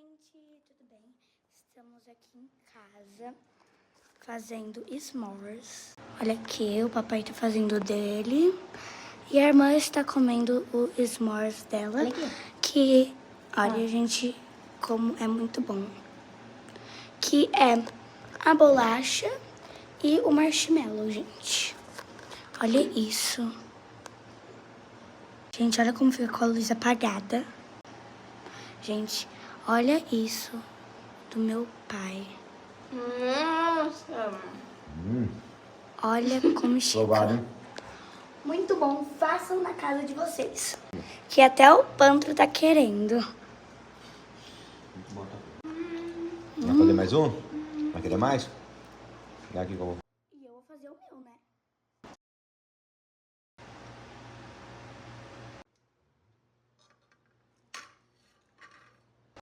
gente, tudo bem? Estamos aqui em casa fazendo s'mores. Olha aqui, o papai tá fazendo o dele e a irmã está comendo o s'mores dela. Olha aqui. Que, olha, gente, como é muito bom. Que é a bolacha e o marshmallow, gente. Olha isso. Gente, olha como fica com a luz apagada. Gente, olha isso do meu pai. Nossa. Olha como fica. Provar, hein? Muito bom, façam na casa de vocês. Que até o Pantro tá querendo. Muito bom, tá? Vai fazer mais um? Vai querer mais? Dá aqui que eu vou.